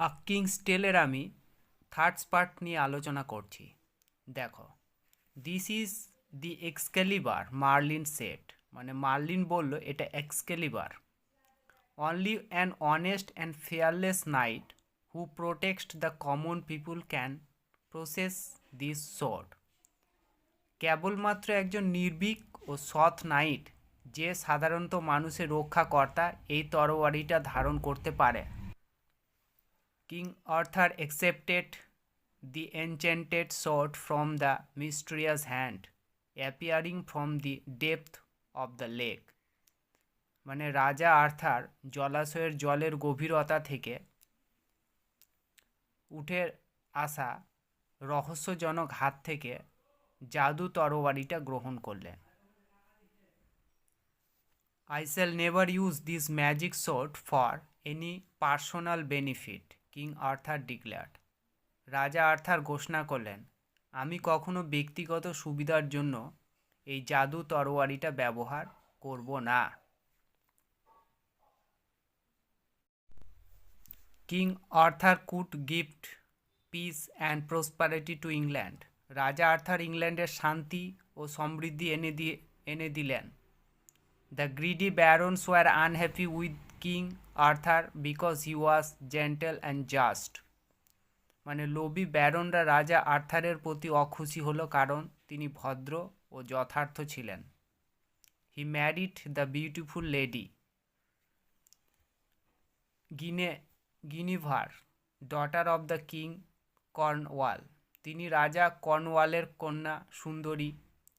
আ Kings টেলের আমি third part নিয়ে আলোচনা করছি। দেখো, this is the Excalibur, Merlin said. মানে মার্লিন বলল এটা Excalibur, only an honest and fearless knight who protect the common people can possess this sword. কেবলমাত্র একজন নির্ভীক ও সৎ নাইট, যে সাধারণত মানুষের রক্ষাকর্তা, এই তরবারিটা ধারণ করতে পারে। King Arthur accepted the enchanted sword from the mysterious hand appearing from the depth of the lake. মানে রাজা আর্থার জলাশয়ের জলের গভীরতা থেকে উঠে আসা রহস্যজনক হাত থেকে জাদু তরবারিটা গ্রহণ করলেন। I shall never use this magic sword for any personal benefit, King Arthur declared. রাজা আর্থার ঘোষণা করলেন, আমি কখনো ব্যক্তিগত সুবিধার জন্য এই জাদু তরোয়ারিটা ব্যবহার করব না। King Arthur could gift peace and prosperity to England. রাজা আর্থার ইংল্যান্ডের শান্তি ও সমৃদ্ধি এনে দিলেন। The greedy barons were unhappy with king Arthur because he was gentle and just. মানে লোভী ব্যারনরা রাজা আর্থারের প্রতি অখুশি হলো কারণ তিনি ভদ্র ও যথার্থ ছিলেন। He married the beautiful lady Guinevere, daughter of the king Cornwall. তিনি রাজা কর্নওয়ালের কন্যা সুন্দরী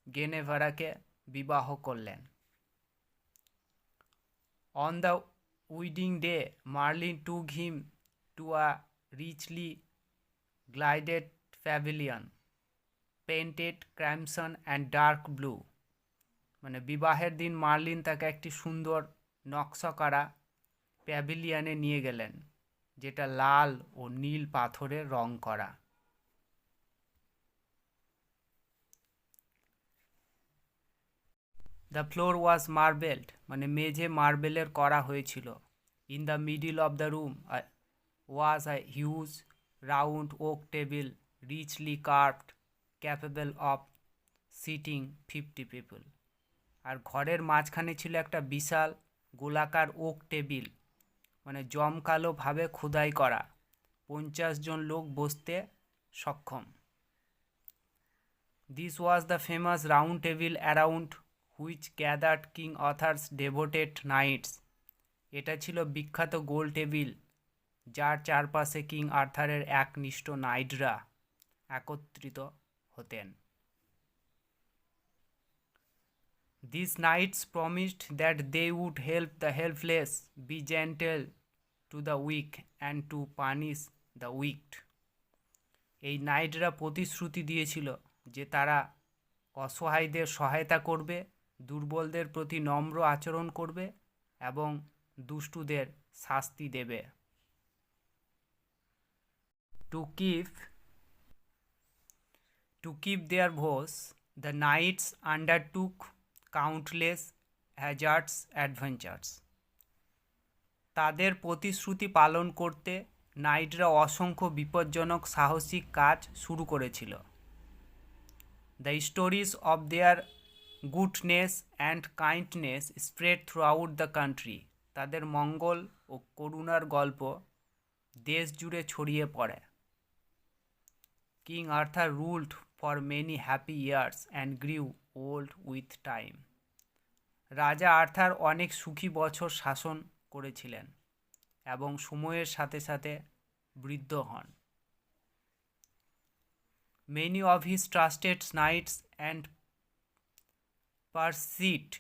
গেনেভারাকে বিবাহ করলেন। On the wedding day Merlin took him to a richly glided pavilion painted crimson and dark blue। মানে বিবাহের দিন মার্লিন তাকে একটি সুন্দর নকশা করা প্যাভিলিয়নে নিয়ে গেলেন, যেটা লাল ও নীল পাথরে রং করা। দ্য ফ্লোর ওয়াজ মার্বেলড, মানে মেঝে মার্বেলের করা হয়েছিল। In the middle of the room was a huge round oak table richly carved capable of seating 50 people। আর ঘরের মাঝখানে ছিল একটা বিশাল গোলাকার ওক টেবিল, মানে জমকালোভাবে খোদাই করা, 50 জন লোক বসতে সক্ষম। This was the famous round table around which gathered king Arthur's devoted knights. এটা ছিল বিখ্যাত গোল টেবিল যার চারপাশে কিং আর্থারের একনিষ্ঠ নাইটরা একত্রিত হতেন। This knights promised that they would help the helpless, be gentle to the weak and to punish the wicked. এই নাইটরা প্রতিশ্রুতি দিয়েছিল যে তারা অসহায়দের সহায়তা করবে, দুর্বলদের প্রতি নম্র আচরণ করবে এবং দুষ্টুদের শাস্তি দেবে। To keep their vows, the knights undertook countless hazardous adventures। তাদের প্রতিশ্রুতি পালন করতে নাইটরা অসংখ্য বিপজ্জনক সাহসিক কাজ শুরু করেছিল। The stories of their goodness and kindness spread through out the country. তাদের মঙ্গল ও করুণার গল্প দেশ জুড়ে ছড়িয়ে পড়ে। King Arthur ruled for many happy years and grew old with time। রাজা আর্থার অনেক সুখী বছর শাসন করেছিলেন এবং সময়ের সাথে সাথে বৃদ্ধ হন। Many of his trusted knights and pursued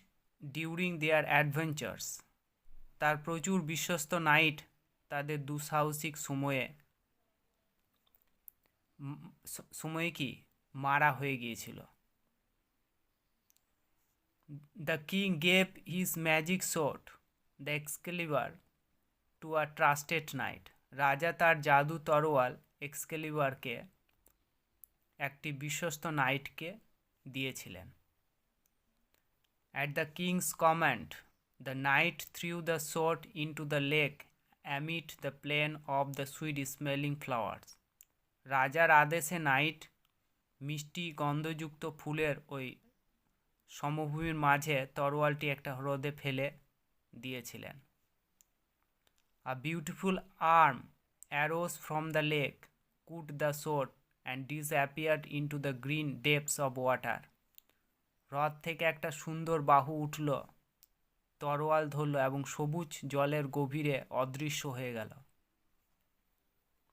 during their adventures। তার প্রচুর বিশ্বস্ত নাইট তাদের দুঃসাহসিক সময়ে কি মারা হয়ে গিয়েছিল। The king gave his magic sword the Excalibur to a trusted knight. রাজা তার জাদু তরোয়াল এক্সকেলিবারকে একটি বিশ্বস্ত নাইটকে দিয়েছিলেন। At the king's command the knight threw the sword into the lake amid the plain of the sweet smelling flowers. রাজার আদেশে নাইট মিষ্টি গন্ধযুক্ত ফুলের ওই সমভূমির মাঝে তরোয়ালটি একটা হ্রদে ফেলে দিয়েছিলেন। A beautiful arm arose from the lake, caught the sword and disappeared into the green depths of water. হ্রদ থেকে একটা সুন্দর বাহু উঠল, তরোয়াল ধরল এবং সবুজ জলের গভীরে অদৃশ্য হয়ে গেল।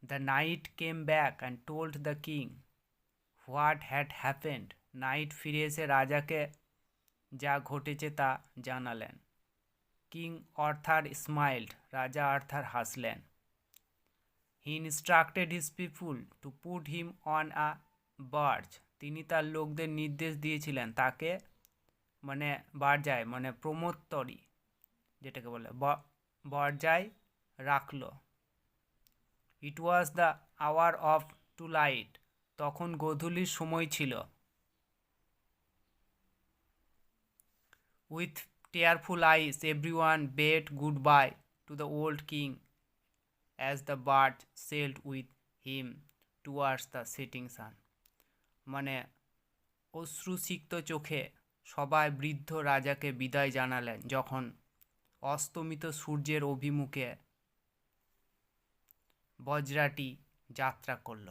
The knight came back and told the king what had happened. Knight ফিরে এসে রাজাকে যা ঘটেছে তা জানালেন। কিং আর্থার স্মাইল্ড, রাজা আর্থার হাসলেন। He instructed his people to put him on a barge, তিনি তার লোকদের নির্দেশ দিয়েছিলেন তাকে মানে বারজায় মানে প্রমোত্তরী যেটাকে বলে বরজায় রাখল। It was the hour of twilight, তখন গোধূলির সময় ছিল। With tearful eyes everyone bade goodbye to the old king as the barge sailed with him towards the setting sun. মানে অশ্রুসিক্ত চোখে সবাই বৃদ্ধ রাজাকে বিদায় জানালেন যখন অস্তমিত সূর্যের অভিমুখে বজ্রাটি যাত্রা করল।